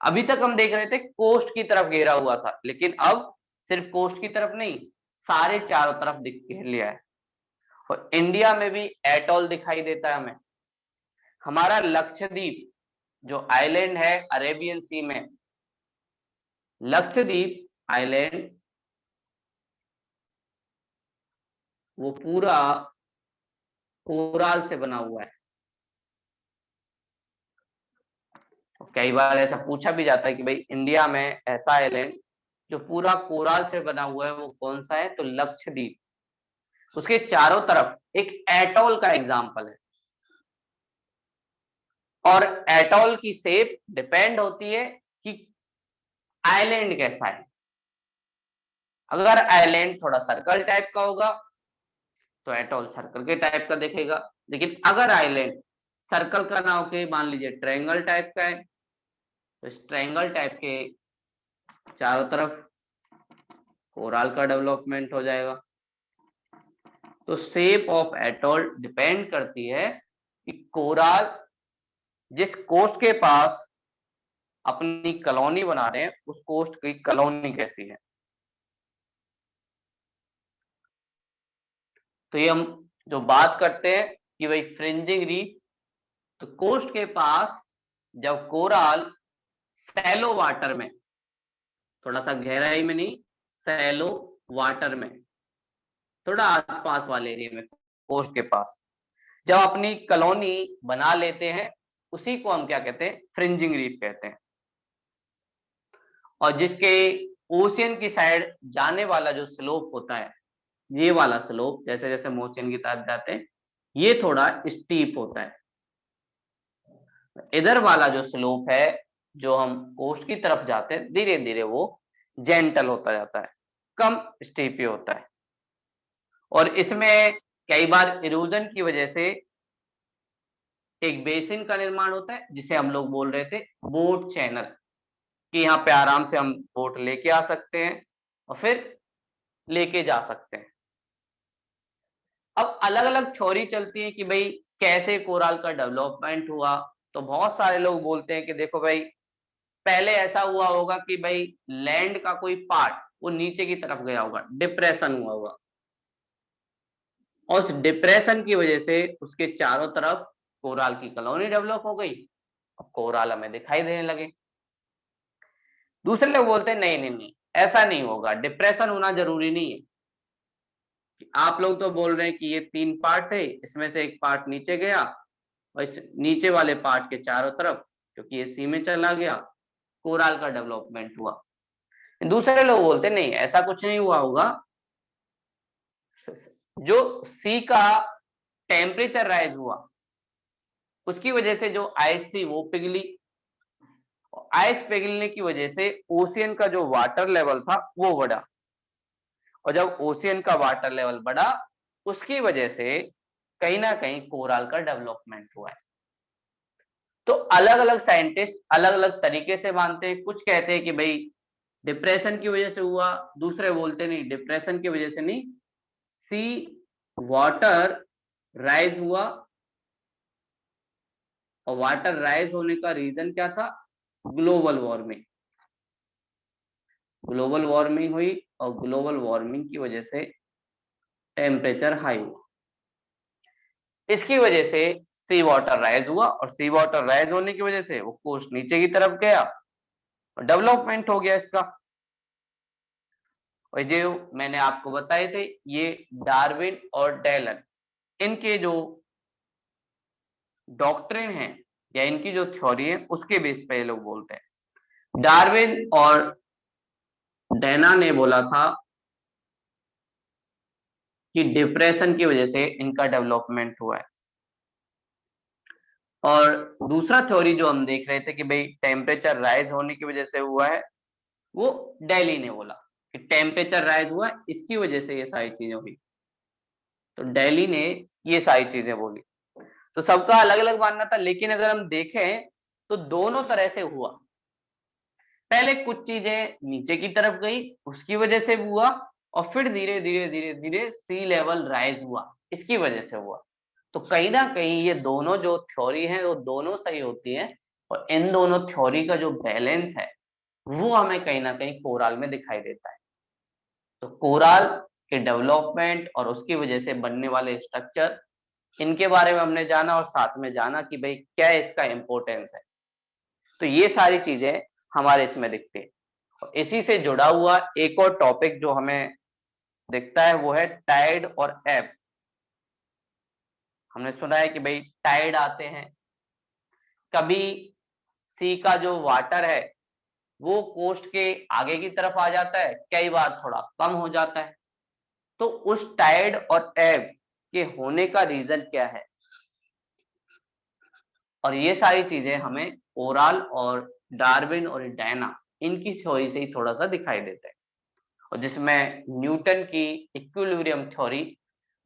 अभी तक हम देख रहे थे कोस्ट की तरफ घेरा हुआ था, लेकिन अब सिर्फ कोस्ट की तरफ नहीं, सारे चारों तरफ घेर लिया है। और इंडिया में भी एटॉल दिखाई देता है हमें। हमारा लक्षद्वीप जो आइलैंड है अरेबियन सी में, लक्षद्वीप आइलैंड वो पूरा कोराल से बना हुआ है। कई बार ऐसा पूछा भी जाता है कि भाई इंडिया में ऐसा आइलैंड जो पूरा कोराल से बना हुआ है वो कौन सा है, तो लक्षद्वीप। उसके चारों तरफ एक एटॉल का एग्जाम्पल है, और एटॉल की शेप डिपेंड होती है कि आइलैंड कैसा है। अगर आइलैंड थोड़ा सर्कल टाइप का होगा तो एटॉल सर्कल के टाइप का दिखेगा, लेकिन अगर आइलैंड सर्कल का ना होके मान लीजिए ट्रायंगल टाइप का है, तो इस ट्रायंगल टाइप के चारों तरफ कोराल का डेवलपमेंट हो जाएगा। तो शेप ऑफ एटॉल डिपेंड करती है कि कोराल जिस कोस्ट के पास अपनी कॉलोनी बना रहे हैं उस कोस्ट की कॉलोनी कैसी है। तो ये हम जो बात करते हैं कि भाई फ्रिंजिंग रीफ, तो कोस्ट के पास जब कोराल सैलो वाटर में, थोड़ा सा गहराई में नहीं, सैलो वाटर में, थोड़ा आसपास वाले एरिया में, कोस्ट के पास जब अपनी कॉलोनी बना लेते हैं उसी को हम क्या कहते हैं, फ्रिंजिंग रीफ कहते हैं। और जिसके ओशियन की साइड जाने वाला जो स्लोप होता है, ये वाला स्लोप जैसे जैसे हम ओशियन की तरफ जाते हैं ये थोड़ा स्टीप होता है। इधर वाला जो स्लोप है जो हम कोस्ट की तरफ जाते हैं धीरे धीरे वो जेंटल होता जाता है, कम स्टीपी होता है। और इसमें कई बार इरोजन की वजह से एक बेसिन का निर्माण होता है जिसे हम लोग बोल रहे थे बोट चैनल, कि यहाँ पे आराम से हम बोट लेके आ सकते हैं और फिर लेके जा सकते हैं। अब अलग अलग थ्योरी चलती है कि भाई कैसे कोराल का डेवलपमेंट हुआ। तो बहुत सारे लोग बोलते हैं कि देखो भाई पहले ऐसा हुआ होगा कि भाई लैंड का कोई पार्ट वो नीचे की तरफ गया होगा, डिप्रेशन हुआ होगा, और उस डिप्रेशन की वजह से उसके चारों तरफ कोराल की कॉलोनी डेवलप हो गई, अब कोराल हमें दिखाई देने लगे। दूसरे लोग बोलते हैं नहीं नहीं नहीं, ऐसा नहीं होगा, डिप्रेशन होना जरूरी नहीं है। आप लोग तो बोल रहे हैं कि ये 3 पार्ट है, इसमें से एक पार्ट नीचे गया और इस नीचे वाले पार्ट के चारों तरफ क्योंकि ये सी में चला गया कोराल का डेवलपमेंट हुआ। दूसरे लोग बोलते नहीं ऐसा कुछ नहीं हुआ होगा, जो सी का टेम्परेचर राइज हुआ उसकी वजह से जो आइस थी वो पिघली, आइस पिघलने की वजह से ओशियन का जो वाटर लेवल था वो बढ़ा, और जब ओशियन का वाटर लेवल बढ़ा उसकी वजह से कहीं ना कहीं कोराल का डेवलपमेंट हुआ है। तो अलग अलग साइंटिस्ट अलग अलग तरीके से मानते हैं, कुछ कहते हैं कि भाई डिप्रेशन की वजह से हुआ, दूसरे बोलते नहीं डिप्रेशन की वजह से नहीं, सी वाटर राइज हुआ, और वाटर राइज होने का रीजन क्या था, ग्लोबल वार्मिंग। ग्लोबल वार्मिंग हुई और ग्लोबल वार्मिंग की वजह से टेम्परेचर हाई हुआ, इसकी वजह से सी वाटर राइज हुआ, और सी वाटर राइज होने की वजह से वो कोस्ट नीचे की तरफ गया और डेवलपमेंट हो गया इसका। और जो मैंने आपको बताए थे ये डार्विन और डेलन, इनके जो डॉक्ट्रिन है या इनकी जो थ्योरी है उसके बेस पे ये लोग बोलते हैं। डार्विन और डेना ने बोला था कि डिप्रेशन की वजह से इनका डेवलपमेंट हुआ है, और दूसरा थ्योरी जो हम देख रहे थे कि भाई टेम्परेचर राइज होने की वजह से हुआ है, वो डेली ने बोला कि टेम्परेचर राइज हुआ इसकी वजह से ये सारी चीजें हुई। तो डेली ने ये सारी चीजें बोली, तो सबका अलग अलग मानना था, लेकिन अगर हम देखें तो दोनों तरह से हुआ। पहले कुछ चीजें नीचे की तरफ गई उसकी वजह से हुआ, और फिर धीरे धीरे धीरे धीरे सी लेवल राइज हुआ इसकी वजह से हुआ। तो कहीं ना कहीं ये दोनों जो थ्योरी है वो दोनों सही होती है, और इन दोनों थ्योरी का जो बैलेंस है वो हमें कहीं ना कहीं कोराल में दिखाई देता है। तो कोराल के डेवलपमेंट और उसकी वजह से बनने वाले स्ट्रक्चर, इनके बारे में हमने जाना और साथ में जाना कि भाई क्या इसका इम्पोर्टेंस है। तो ये सारी चीजें हमारे इसमें दिखती है। और इसी से जुड़ा हुआ एक और टॉपिक जो हमें दिखता है वो है टाइड और एब। हमने सुना है कि भाई टाइड आते हैं, कभी सी का जो वाटर है वो कोस्ट के आगे की तरफ आ जाता है, कई बार थोड़ा कम हो जाता है। तो उस टाइड और एब के होने का रीजन क्या है, और ये सारी चीजें हमें ओराल और डार्विन और डायना इनकी थ्योरी से ही थोड़ा सा दिखाई देते हैं, और जिसमें न्यूटन की इक्विलिब्रियम थ्योरी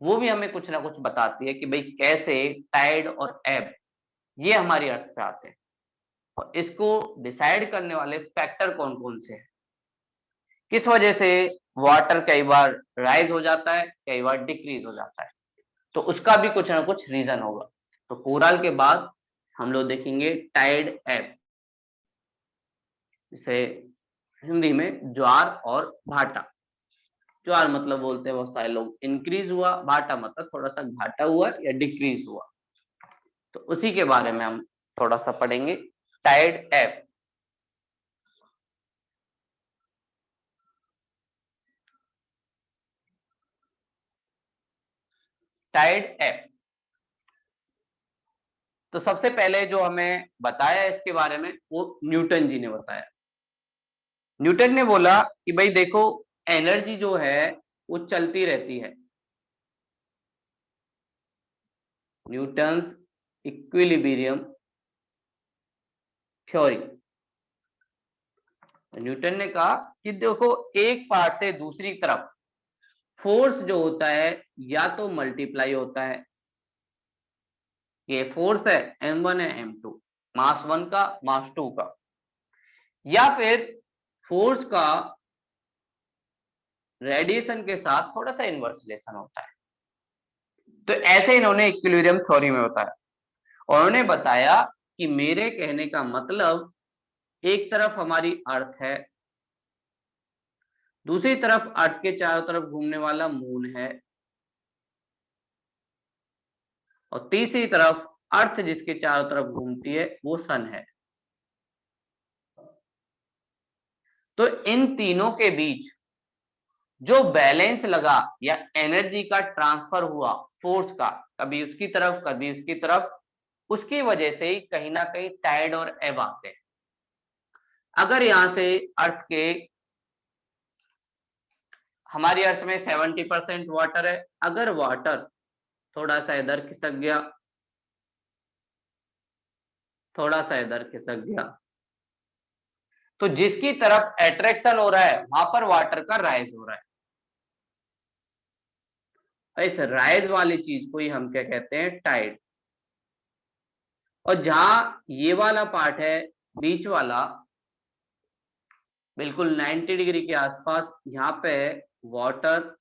वो भी हमें कुछ ना कुछ बताती है कि भाई कैसे टाइड और एब ये हमारी अर्थ पे आते हैं, और इसको डिसाइड करने वाले फैक्टर कौन कौन से हैं, किस वजह से वाटर कई बार राइज हो जाता है, कई बार डिक्रीज हो जाता है, तो उसका भी कुछ ना कुछ रीजन होगा। तो कोराल के बाद हम लोग देखेंगे टाइड एब, जिसे हिंदी में ज्वार और भाटा। ज्वार मतलब बोलते हैं बहुत सारे लोग इंक्रीज हुआ, भाटा मतलब थोड़ा सा घाटा हुआ या डिक्रीज हुआ। तो उसी के बारे में हम थोड़ा सा पढ़ेंगे। टाइड एब, टाइड एब। तो सबसे पहले जो हमें बताया इसके बारे में वो न्यूटन जी ने बताया। न्यूटन ने बोला कि भाई देखो, एनर्जी जो है वो चलती रहती है। Newton's equilibrium theory. न्यूटन ने कहा कि देखो, एक पार्ट से दूसरी तरफ फोर्स जो होता है या तो मल्टीप्लाई होता है, ये फोर्स है m1 है m2, मास 1 का मास 2 का, या फिर फोर्स का रेडिएशन के साथ थोड़ा सा इनवर्स रिलेशन होता है। तो ऐसे इन्होंने इक्विलिब्रियम थ्योरी में बताया, और उन्होंने बताया कि मेरे कहने का मतलब, एक तरफ हमारी अर्थ है, दूसरी तरफ अर्थ के चारों तरफ घूमने वाला मून है, और तीसरी तरफ अर्थ जिसके चारों तरफ घूमती है वो सन है। तो इन तीनों के बीच जो बैलेंस लगा या एनर्जी का ट्रांसफर हुआ फोर्स का, कभी उसकी तरफ कभी उसकी तरफ, उसकी वजह से ही कहीं ना कहीं टाइड और एब आते हैं। अगर यहां से अर्थ के, हमारी अर्थ में 70% वाटर है, अगर वाटर थोड़ा सा इधर खिसक गया, थोड़ा सा इधर खिसक गया, तो जिसकी तरफ अट्रैक्शन हो रहा है वहां पर वाटर का राइज हो रहा है। इस राइज वाली चीज को ही हम क्या कहते हैं, टाइड। और जहां ये वाला पार्ट है, बीच वाला, बिल्कुल 90 डिग्री के आसपास, यहाँ पे वाटर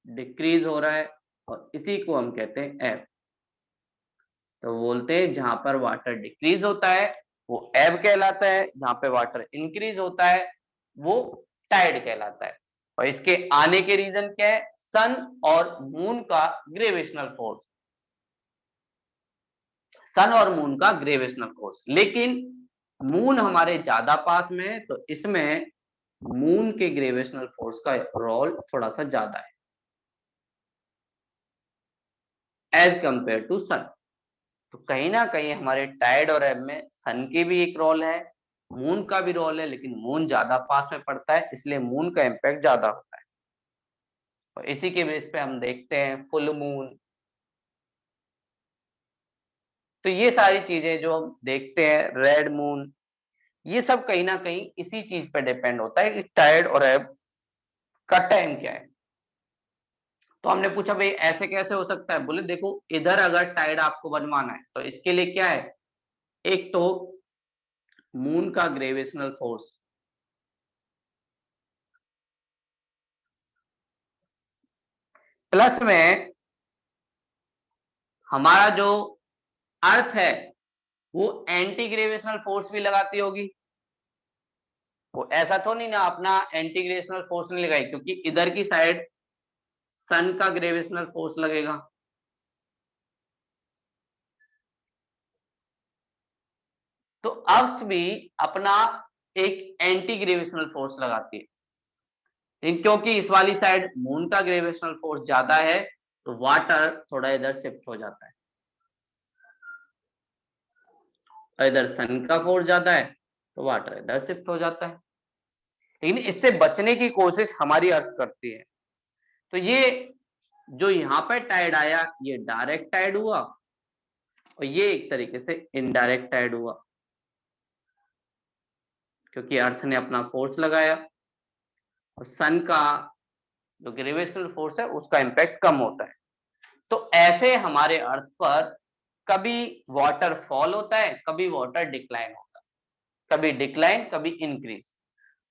डिक्रीज हो रहा है, और इसी को हम कहते हैं एब। तो बोलते हैं जहां पर वाटर डिक्रीज होता है वो एब कहलाता है, जहां पे वाटर इंक्रीज होता है वो टाइड कहलाता है। और इसके आने के रीजन क्या है, सन और मून का ग्रेविटेशनल फोर्स, सन और मून का ग्रेविटेशनल फोर्स। लेकिन मून हमारे ज्यादा पास में है, तो इसमें मून के ग्रेविटेशनल फोर्स का रोल थोड़ा सा ज्यादा है एज कंपेयर टू सन। तो कहीं ना कहीं हमारे टाइड और एब में सन की भी एक रोल है, मून का भी रोल है, लेकिन मून ज्यादा पास में पड़ता है इसलिए मून का इम्पैक्ट ज्यादा होता है। और इसी के बेस पे हम देखते हैं फुल मून। तो ये सारी चीजें जो हम देखते हैं, रेड मून, ये सब कहीं ना कहीं इसी चीज पे डिपेंड होता है कि टाइड और एब का टाइम क्या है। तो हमने पूछा भाई ऐसे कैसे हो सकता है, बोले देखो, इधर अगर टाइड आपको बनवाना है तो इसके लिए क्या है, एक तो मून का ग्रेविटेशनल फोर्स, प्लस में हमारा जो अर्थ है वो एंटी ग्रेविटेशनल फोर्स भी लगाती होगी। वो ऐसा तो नहीं ना अपना एंटी ग्रेविटेशनल फोर्स नहीं लगाई, क्योंकि इधर की साइड सन का ग्रेविटेशनल फोर्स लगेगा, तो अर्थ भी अपना एक एंटी ग्रेविटेशनल फोर्स लगाती है। लेकिन क्योंकि इस वाली साइड मून का ग्रेविटेशनल फोर्स ज्यादा है तो वाटर थोड़ा इधर शिफ्ट हो जाता है, और इधर सन का फोर्स ज्यादा है तो वाटर इधर शिफ्ट हो जाता है। लेकिन इससे बचने की कोशिश हमारी अर्थ करती है। तो ये जो यहाँ पे टाइड आया ये डायरेक्ट टाइड हुआ, और ये एक तरीके से इनडायरेक्ट टाइड हुआ, क्योंकि अर्थ ने अपना फोर्स लगाया और सन का जो ग्रेविटेशनल फोर्स है उसका इंपैक्ट कम होता है। तो ऐसे हमारे अर्थ पर कभी वाटर फॉल होता है, कभी वाटर डिक्लाइन होता है, कभी डिक्लाइन कभी इंक्रीज।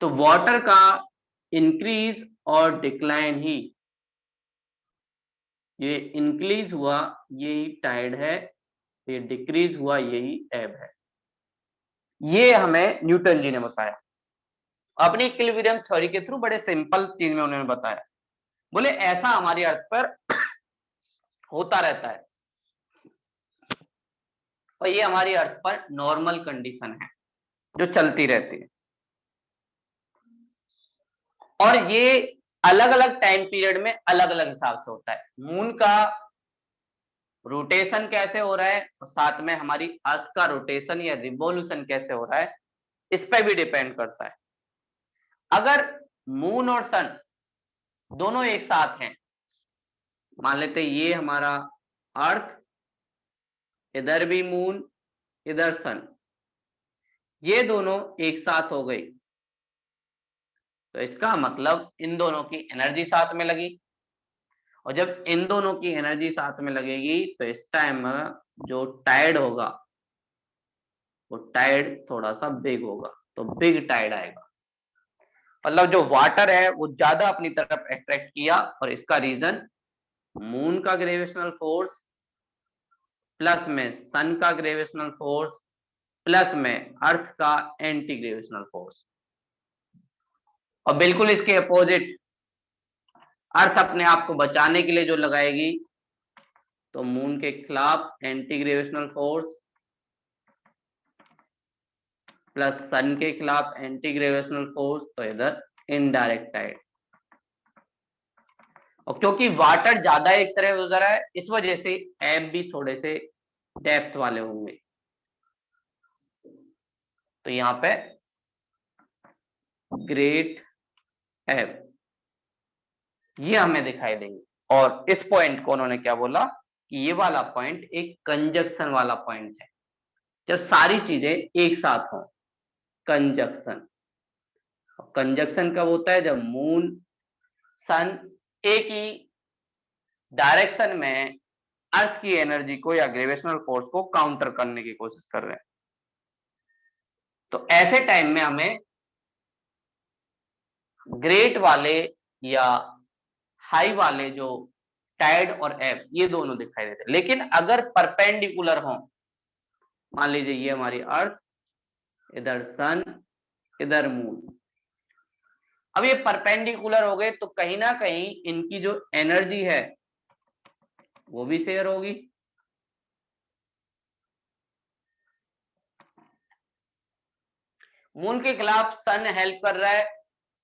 तो वाटर का इंक्रीज और डिक्लाइन ही, ये इंक्रीज हुआ यही टाइड है, ये डिक्रीज हुआ यही एब है। ये हमें न्यूटन जी ने बताया अपनी इक्विलिब्रियम थ्योरी के थ्रू, बड़े सिंपल चीज में उन्होंने बताया। बोले ऐसा हमारी अर्थ पर होता रहता है, और ये हमारी अर्थ पर नॉर्मल कंडीशन है जो चलती रहती है। और ये अलग अलग टाइम पीरियड में अलग अलग हिसाब से होता है। मून का रोटेशन कैसे हो रहा है और साथ में हमारी अर्थ का रोटेशन या रिवॉल्यूशन कैसे हो रहा है, इस पर भी डिपेंड करता है। अगर मून और सन दोनों एक साथ हैं, मान लेते ये हमारा अर्थ, इधर भी मून, इधर सन, ये दोनों एक साथ हो गई, तो इसका मतलब इन दोनों की एनर्जी साथ में लगी, और जब इन दोनों की एनर्जी साथ में लगेगी तो इस टाइम जो टाइड होगा वो टाइड थोड़ा सा बिग होगा, तो बिग टाइड आएगा। मतलब जो वाटर है वो ज्यादा अपनी तरफ अट्रैक्ट किया, और इसका रीजन मून का ग्रेविटेशनल फोर्स प्लस में सन का ग्रेविटेशनल फोर्स प्लस में अर्थ का एंटी ग्रेविटेशनल फोर्स। और बिल्कुल इसके अपोजिट अर्थ अपने आप को बचाने के लिए जो लगाएगी, तो मून के खिलाफ एंटी ग्रेविटेशनल फोर्स प्लस सन के खिलाफ एंटी ग्रेविटेशनल फोर्स, तो इधर इनडायरेक्ट टाइड। और क्योंकि वाटर ज्यादा एक तरह गुजर रहा है, इस वजह से एब भी थोड़े से डेप्थ वाले होंगे, तो यहां पे ग्रेट एब ये हमें दिखाई देंगे। और इस पॉइंट को उन्होंने क्या बोला कि ये वाला पॉइंट एक कंजक्शन वाला पॉइंट है, जब सारी चीजें एक साथ हों, कंजक्शन। कंजक्शन कब होता है, जब मून सन एक ही डायरेक्शन में अर्थ की एनर्जी को या ग्रेविटेशनल फोर्स को काउंटर करने की कोशिश कर रहे हैं। तो ऐसे टाइम में हमें ग्रेट वाले या हाई वाले जो टाइड और एब ये दोनों दिखाई देते हैं। लेकिन अगर परपेंडिकुलर हो, मान लीजिए ये हमारी अर्थ, इधर सन, इधर मून, अब ये परपेंडिकुलर हो गए तो कहीं ना कहीं इनकी जो एनर्जी है वो भी शेयर होगी। मून के खिलाफ सन हेल्प कर रहा है,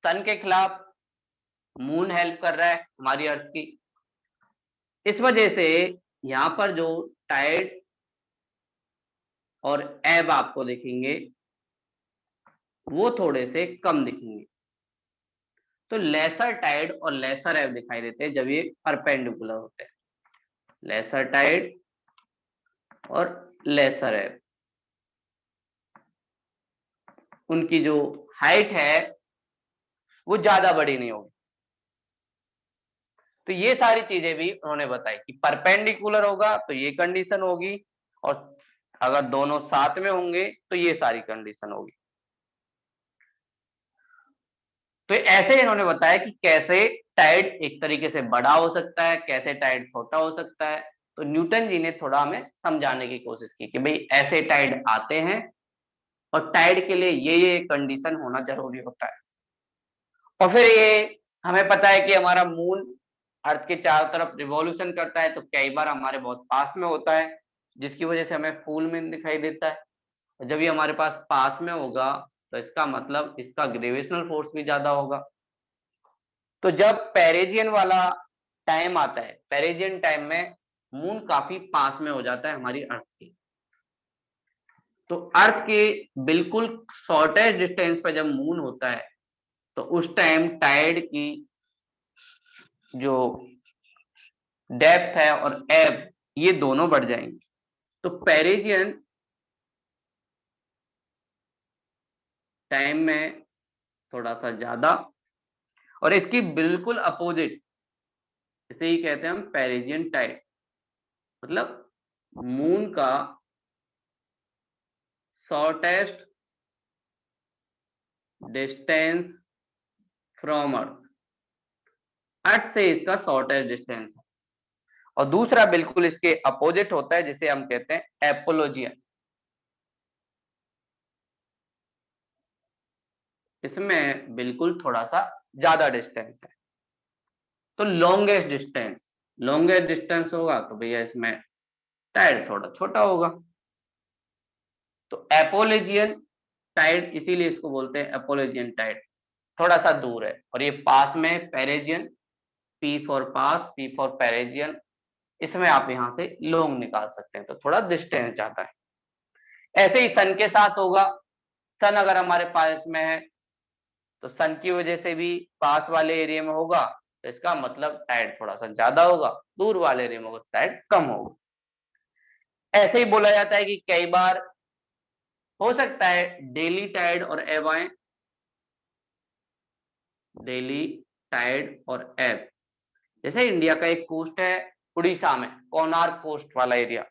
सन के खिलाफ मून हेल्प कर रहा है हमारी अर्थ की। इस वजह से यहां पर जो टाइड और एब आपको दिखेंगे वो थोड़े से कम दिखेंगे। तो लेसर टाइड और लेसर एब दिखाई देते हैं जब ये परपेंडिकुलर होते हैं। लेसर टाइड और लेसर एब, उनकी जो हाइट है वो ज्यादा बड़ी नहीं होगी। तो ये सारी चीजें भी उन्होंने बताई कि परपेंडिकुलर होगा तो ये कंडीशन होगी, और अगर दोनों साथ में होंगे तो ये सारी कंडीशन होगी। तो ऐसे इन्होंने बताया कि कैसे टाइड एक तरीके से बड़ा हो सकता है, कैसे टाइड छोटा हो सकता है। तो न्यूटन जी ने थोड़ा हमें समझाने की कोशिश की कि भाई ऐसे टाइड आते हैं और टाइड के लिए ये कंडीशन होना जरूरी होता है। और फिर ये हमें पता है कि हमारा मून अर्थ के चारों तरफ रिवॉल्यूशन करता है, तो कई बार हमारे बहुत पास में होता है, जिसकी वजह से हमें फुल मून दिखाई देता है। जब ये हमारे पास में होगा तो इसका मतलब इसका ग्रेविटेशनल फोर्स भी ज्यादा होगा। तो जब पेरिजियन वाला टाइम आता है, पेरिजियन टाइम में मून काफी पास में हो जाता है हमारी अर्थ के। तो अर्थ के बिल्कुल शॉर्टेस्ट डिस्टेंस पर जब मून होता है तो उस टाइम टाइड की जो डेप्थ है और एब ये दोनों बढ़ जाएंगे। तो पेरिजियन टाइम में थोड़ा सा ज्यादा, और इसकी बिल्कुल अपोजिट इसे ही कहते हैं हम पेरिजियन टाइड, मतलब मून का शॉर्टेस्ट डिस्टेंस फ्रॉम अर्थ, अर्थ से इसका शॉर्टेस्ट डिस्टेंस है। और दूसरा बिल्कुल इसके अपोजिट होता है जिसे हम कहते हैं एपोलॉजियन, इसमें बिल्कुल थोड़ा सा ज्यादा डिस्टेंस है। तो लॉन्गेस्ट डिस्टेंस होगा तो भैया इसमें टाइड थोड़ा छोटा होगा। तो एपोलॉजियन टाइड इसीलिए इसको बोलते हैं एपोलॉजियन टाइड, थोड़ा सा दूर है। और ये पास में perigean, P for pass, P for perigean, इसमें आप यहां से लॉन्ग निकाल सकते हैं, तो थोड़ा डिस्टेंस ज्यादा है। ऐसे ही सन के साथ होगा, सन अगर हमारे पास में है तो सन की वजह से भी पास वाले एरिया में होगा तो इसका मतलब टाइड थोड़ा सा ज्यादा होगा, दूर वाले एरिया में होगा टाइड कम होगा। ऐसे ही बोला जाता है कि कई बार हो सकता है डेली टाइड और एब आए, डेली टाइड और एब। जैसे इंडिया का एक कोस्ट है उड़ीसा में, कोणार्क कोस्ट वाला एरिया,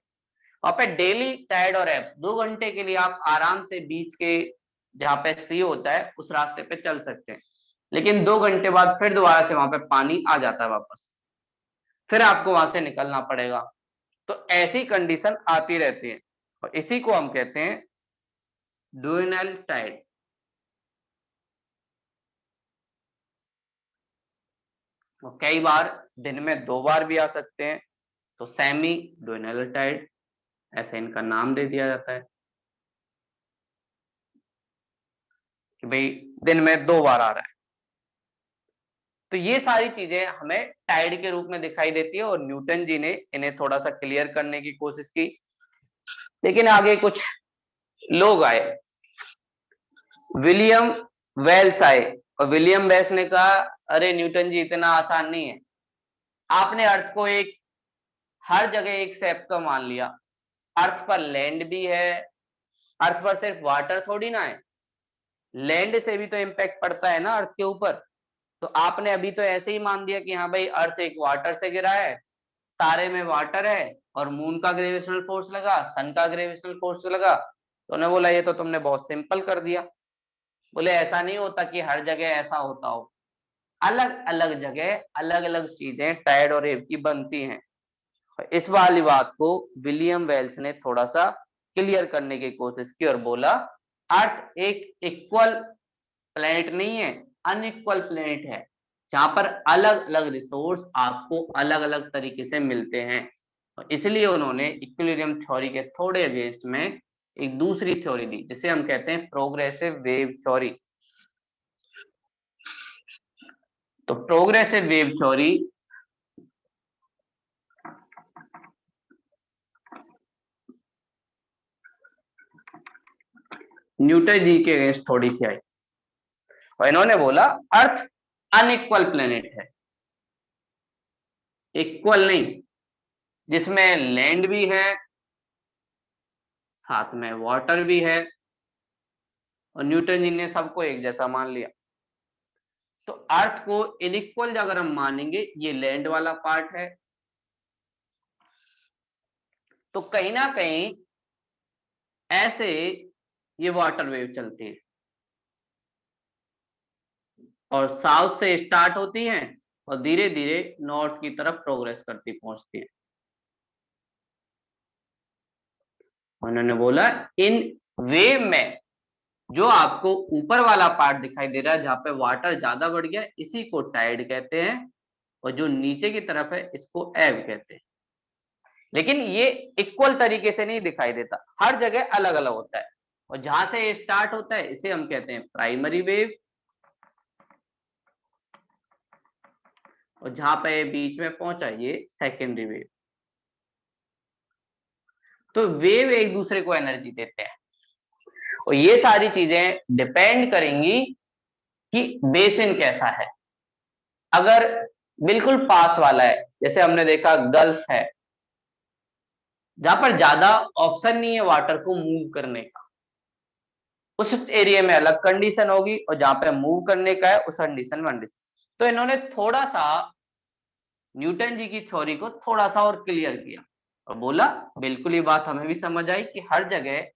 वहां पे डेली टाइड और एब 2 घंटे के लिए आप आराम से बीच के जहाँ पे सी होता है उस रास्ते पे चल सकते हैं, लेकिन 2 घंटे बाद फिर दोबारा से वहां पे पानी आ जाता है वापस, फिर आपको वहां से निकलना पड़ेगा। तो ऐसी कंडीशन आती रहती है और इसी को हम कहते हैं ड्यूनल टाइड। और कई बार दिन में 2 बार भी आ सकते हैं, तो सेमी ड्यूनल टाइड ऐसे इनका नाम दे दिया जाता है कि भाई दिन में 2 बार आ रहा है। तो ये सारी चीजें हमें टाइड के रूप में दिखाई देती है और न्यूटन जी ने इन्हें थोड़ा सा क्लियर करने की कोशिश की, लेकिन आगे कुछ लोग आए, विलियम वेल्स आए, और विलियम वेल्स ने कहा अरे न्यूटन जी इतना आसान नहीं है, आपने अर्थ को एक हर जगह एक शेप का मान लिया, अर्थ पर लैंड भी है, अर्थ पर सिर्फ वाटर थोड़ी ना है, लैंड से भी तो इम्पैक्ट पड़ता है ना अर्थ के ऊपर। तो आपने अभी तो ऐसे ही मान दिया कि हाँ भाई अर्थ एक वाटर से गिरा है, सारे में वाटर है, और मून का ग्रेविटेशनल फोर्स लगा, सन का ग्रेविटेशनल फोर्स लगा, तो उन्होंने बोला ये तो तुमने बहुत सिंपल कर दिया। बोले ऐसा नहीं होता कि हर जगह ऐसा होता हो, अलग अलग जगह अलग अलग चीजें टाइड और वेव की बनती हैं। इस वाली बात को विलियम वेल्स ने थोड़ा सा क्लियर करने की कोशिश की और बोला अर्थ एक इक्वल प्लेनेट नहीं है, अनइक्वल प्लेनेट है, जहां पर अलग अलग रिसोर्स आपको अलग अलग तरीके से मिलते हैं। और इसलिए उन्होंने इक्विलिब्रियम थ्योरी के थोड़े अगेंस्ट में एक दूसरी थ्योरी दी जिसे हम कहते हैं प्रोग्रेसिव वेव थ्योरी। तो प्रोग्रेसिव वेव थ्योरी न्यूटन जी के अगेंस्ट थोड़ी सी आई और इन्होंने बोला अर्थ अनइक्वल प्लेनेट है, इक्वल नहीं, जिसमें लैंड भी है, साथ में वाटर भी है, और न्यूटन जी ने सबको एक जैसा मान लिया। तो अर्थ को इनइक्वल अगर हम मानेंगे, ये लैंड वाला पार्ट है, तो कहीं ना कहीं ऐसे ये वाटर वेव चलती है और साउथ से स्टार्ट होती हैं और धीरे धीरे नॉर्थ की तरफ प्रोग्रेस करती पहुंचती है। उन्होंने बोला इन वेव में जो आपको ऊपर वाला पार्ट दिखाई दे रहा है जहां पे वाटर ज्यादा बढ़ गया, इसी को टाइड कहते हैं, और जो नीचे की तरफ है इसको एब कहते हैं। लेकिन ये इक्वल तरीके से नहीं दिखाई देता, हर जगह अलग अलग होता है, और जहां से ये स्टार्ट होता है इसे हम कहते हैं प्राइमरी वेव, और जहां पे बीच में पहुंचा ये सेकेंडरी वेव। तो वेव एक दूसरे को एनर्जी देते हैं और ये सारी चीजें डिपेंड करेंगी कि बेसिन कैसा है। अगर बिल्कुल पास वाला है, जैसे हमने देखा गल्फ है, जहां पर ज्यादा ऑप्शन नहीं है वाटर को मूव करने का, उस एरिया में अलग कंडीशन होगी, और जहां पे मूव करने का है उस कंडीशन में। तो इन्होंने थोड़ा सा न्यूटन जी की थ्योरी को थोड़ा सा और क्लियर किया और बोला बिल्कुल ये बात हमें भी समझ आई कि हर जगह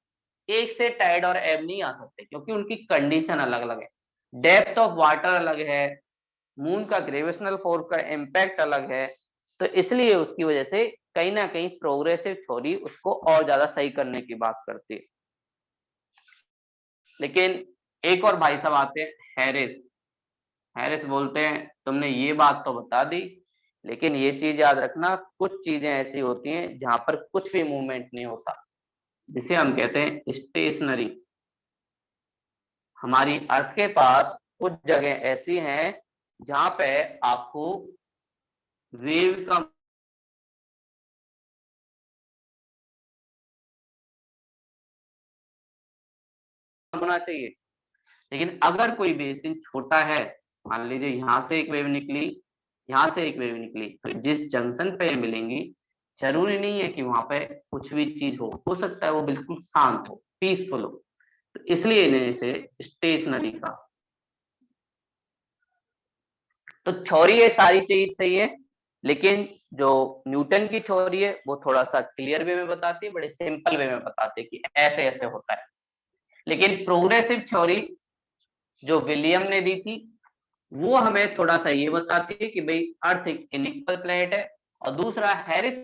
एक से टाइड और एब नहीं आ सकते, क्योंकि उनकी कंडीशन अलग अलग है, डेप्थ ऑफ वाटर अलग है, मून का ग्रेविटेशनल फोर्स का इम्पैक्ट अलग है। तो इसलिए उसकी वजह से कहीं ना कहीं प्रोग्रेसिव थ्योरी उसको और ज्यादा सही करने की बात करती है। लेकिन एक और भाई साहब आते हैं, हैरिस। हैरिस बोलते हैं तुमने ये बात तो बता दी, लेकिन ये चीज याद रखना कुछ चीजें ऐसी होती हैं जहां पर कुछ भी मूवमेंट नहीं होता, जिसे हम कहते हैं स्टेशनरी। हमारी अर्थ के पास कुछ जगह ऐसी हैं जहां पे आपको वेव का होना चाहिए। लेकिन अगर कोई बेसिन छोटा है, मान लीजिए यहाँ से एक वेव निकली, यहाँ से एक वेव निकली, तो जिस जंक्शन पे मिलेंगी जरूरी नहीं है कि वहां पे कुछ भी चीज हो सकता है वो बिल्कुल शांत हो, पीसफुल हो। तो इसलिए इन्हें इसे स्टेशनरी का। तो थ्योरी ये सारी चीज सही है, लेकिन जो न्यूटन की थ्योरी है वो थोड़ा सा क्लियर वे में बताती है, बड़े सिंपल वे में बताती है कि ऐसे ऐसे होता है। लेकिन प्रोग्रेसिव थ्योरी जो विलियम ने दी थी वो हमें थोड़ा सा ये बताती है कि भाई अर्थ एक इनइक्वल प्लेनेट है। और दूसरा हैरिस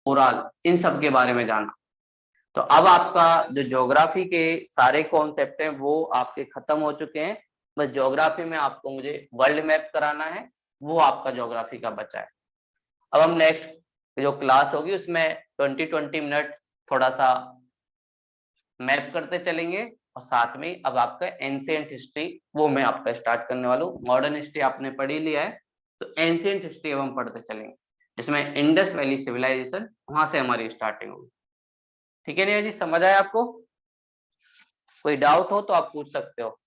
ओवरऑल इन सब के बारे में जाना। तो अब आपका जो ज्योग्राफी के सारे कॉन्सेप्ट हैं वो आपके खत्म हो चुके हैं। बस ज्योग्राफी में आपको मुझे वर्ल्ड मैप कराना है, वो आपका ज्योग्राफी का बचा है। अब हम नेक्स्ट जो क्लास होगी उसमें 20-20 मिनट थोड़ा सा मैप करते चलेंगे, और साथ में अब आपका एंशिएंट हिस्ट्री वो मैं आपका स्टार्ट करने वाला हूँ। मॉडर्न हिस्ट्री आपने पढ़ ही लिया है, तो एंशिएंट हिस्ट्री अब हम पढ़ते चलेंगे, जिसमें इंडस वैली सिविलाइजेशन वहां से हमारी स्टार्टिंग होगी। ठीक है निया जी, समझ आया आपको? कोई डाउट हो तो आप पूछ सकते हो।